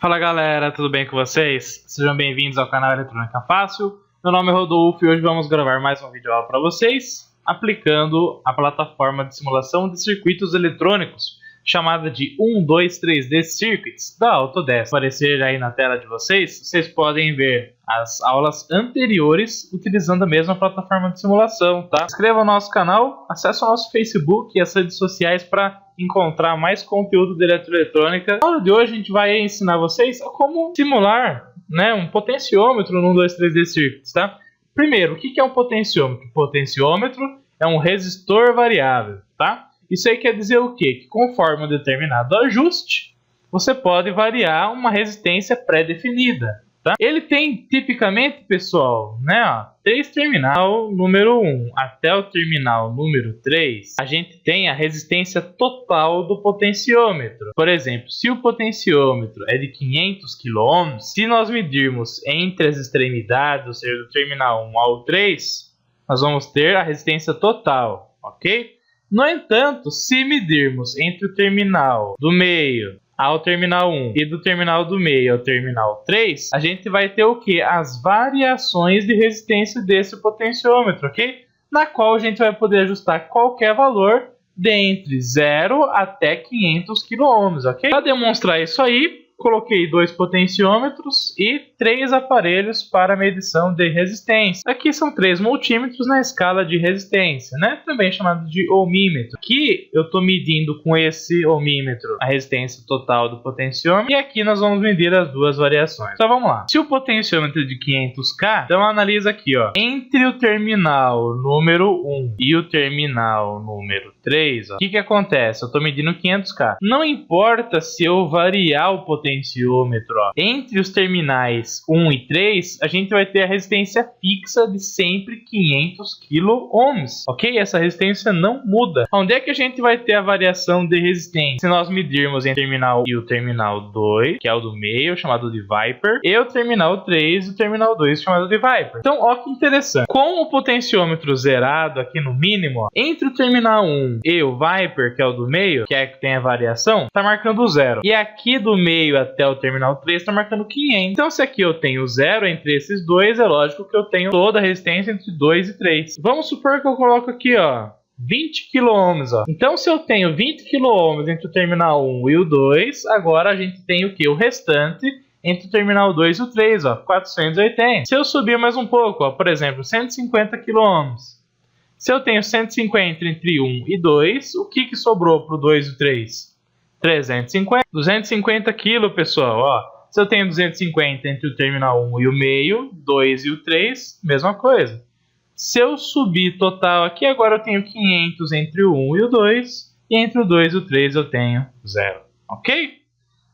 Fala galera, tudo bem com vocês? Sejam bem-vindos ao canal Eletrônica Fácil. Meu nome é Rodolfo e hoje vamos gravar mais um vídeo aula para vocês aplicando a plataforma de simulação de circuitos eletrônicos chamada de 123D Circuits da Autodesk. Aparecer aí na tela de vocês podem ver as aulas anteriores utilizando a mesma plataforma de simulação, tá? Inscreva no nosso canal, acesse o nosso Facebook e as redes sociais para encontrar mais conteúdo de eletroeletrônica. Na aula de hoje a gente vai ensinar vocês como simular, um potenciômetro no 123D Circuits, tá? Primeiro, o que é um potenciômetro? Potenciômetro é um resistor variável, tá? Isso aí quer dizer o quê? Que conforme um determinado ajuste, você pode variar uma resistência pré-definida, tá? Ele tem, tipicamente, pessoal, desde o terminal número 1 até o terminal número 3, a gente tem a resistência total do potenciômetro. Por exemplo, se o potenciômetro é de 500 kΩ, se nós medirmos entre as extremidades, ou seja, do terminal 1 ao 3, nós vamos ter a resistência total, ok? No entanto, se medirmos entre o terminal do meio ao terminal 1 e do terminal do meio ao terminal 3, a gente vai ter o que? As variações de resistência desse potenciômetro, ok? Na qual a gente vai poder ajustar qualquer valor de entre 0 até 500 kΩ, ok? Para demonstrar isso aí, coloquei 2 potenciômetros e 3 aparelhos para medição de resistência. Aqui são 3 multímetros na escala de resistência, também chamado de ohmímetro. Aqui eu estou medindo com esse ohmímetro a resistência total do potenciômetro e aqui nós vamos medir as duas variações. Então vamos lá. Se o potenciômetro é de 500K, então analisa aqui, entre o terminal número 1 e o terminal número 3, o que acontece? Eu estou medindo 500K. Não importa se eu variar o potenciômetro entre os terminais 1 e 3, a gente vai ter a resistência fixa de sempre 500 kΩ, ok? Essa resistência não muda. Onde é que a gente vai ter a variação de resistência? Se nós medirmos entre o terminal e o terminal 2, que é o do meio, chamado de Viper, e o terminal 3 e o terminal 2, chamado de Viper. Então, ó que interessante. Com o potenciômetro zerado aqui no mínimo, entre o terminal 1 e o Viper, que é o do meio, que é que tem a variação, tá marcando 0. E aqui do meio até o terminal 3 está marcando 500. Então, se aqui eu tenho 0 entre esses dois, é lógico que eu tenho toda a resistência entre 2 e 3. Vamos supor que eu coloco aqui, 20 kΩ, Então, se eu tenho 20 kΩ entre o terminal 1 e o 2, agora a gente tem o que? O restante entre o terminal 2 e o 3, 480. Se eu subir mais um pouco, por exemplo, 150 kΩ. Se eu tenho 150 entre 1 e 2, o que sobrou para o 2 e o 3? 350, 250 kg, pessoal, Se eu tenho 250 entre o terminal 1 e o meio, 2 e o 3, mesma coisa. Se eu subir total aqui, agora eu tenho 500 entre o 1 e o 2, e entre o 2 e o 3 eu tenho 0, ok?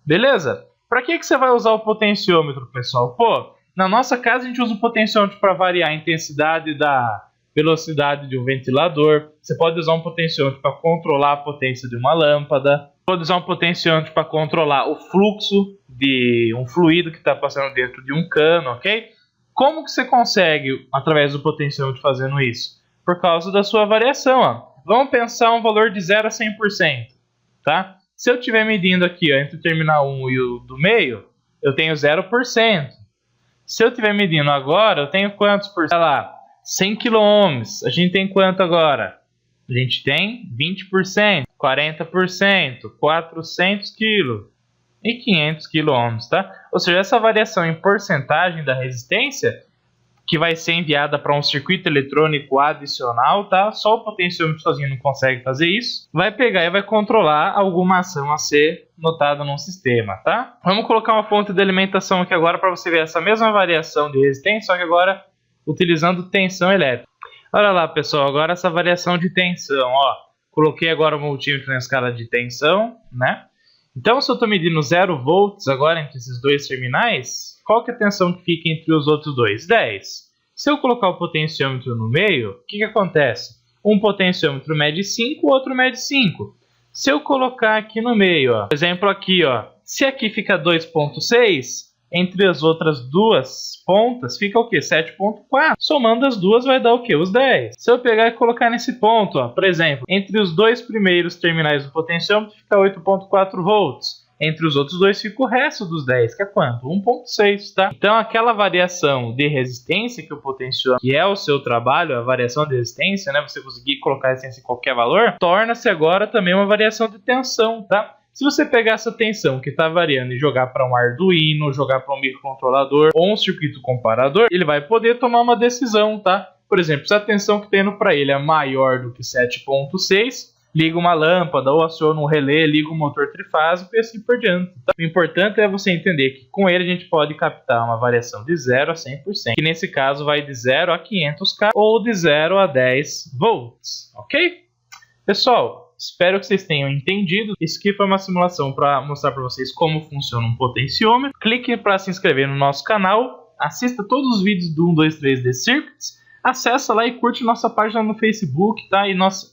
Beleza? Para que você vai usar o potenciômetro, pessoal? Na nossa casa a gente usa o potenciômetro para variar a intensidade da velocidade de um ventilador. Você pode usar um potenciômetro para controlar a potência de uma lâmpada. Pode usar um potenciômetro para controlar o fluxo de um fluido que está passando dentro de um cano, ok? Como que você consegue, através do potenciômetro, fazendo isso? Por causa da sua variação, Vamos pensar um valor de 0 a 100%, tá? Se eu estiver medindo aqui, entre o terminal 1 e o do meio, eu tenho 0%. Se eu estiver medindo agora, eu tenho quantos por cento? Olha lá, 100 kΩ. A gente tem quanto agora? A gente tem 20%, 40%, 400 kg e 500 kΩ, tá? Ou seja, essa variação em porcentagem da resistência, que vai ser enviada para um circuito eletrônico adicional, tá? Só o potenciômetro sozinho não consegue fazer isso. Vai pegar e vai controlar alguma ação a ser notada num sistema, tá? Vamos colocar uma fonte de alimentação aqui agora para você ver essa mesma variação de resistência, só que agora utilizando tensão elétrica. Olha lá, pessoal, agora essa variação de tensão, Coloquei agora o multímetro na escala de tensão, Então, se eu estou medindo 0 volts agora entre esses dois terminais, qual que é a tensão que fica entre os outros dois? 10. Se eu colocar o potenciômetro no meio, o que acontece? Um potenciômetro mede 5, o outro mede 5. Se eu colocar aqui no meio, por exemplo aqui, se aqui fica 2,6, entre as outras duas pontas fica o quê? 7,4. Somando as duas vai dar o quê? Os 10. Se eu pegar e colocar nesse ponto, por exemplo, entre os dois primeiros terminais do potenciômetro fica 8,4 volts. Entre os outros dois fica o resto dos 10, que é quanto? 1.6, tá? Então aquela variação de resistência que o potenciômetro, que é o seu trabalho, a variação de resistência, né? Você conseguir colocar a resistência em qualquer valor, torna-se agora também uma variação de tensão, tá? Se você pegar essa tensão que está variando e jogar para um Arduino, jogar para um microcontrolador ou um circuito comparador, ele vai poder tomar uma decisão, tá? Por exemplo, se a tensão que tem para ele é maior do que 7.6, liga uma lâmpada ou aciona um relé, liga um motor trifásico e assim por diante. Tá? O importante é você entender que com ele a gente pode captar uma variação de 0 a 100%, que nesse caso vai de 0 a 500K ou de 0 a 10 volts, ok? Pessoal, espero que vocês tenham entendido. Isso aqui foi uma simulação para mostrar para vocês como funciona um potenciômetro. Clique para se inscrever no nosso canal, assista todos os vídeos do 123D Circuits, acessa lá e curte nossa página no Facebook, tá?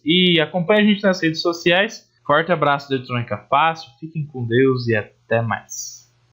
E acompanha a gente nas redes sociais. Forte abraço da Eletrônica Fácil, fiquem com Deus e até mais.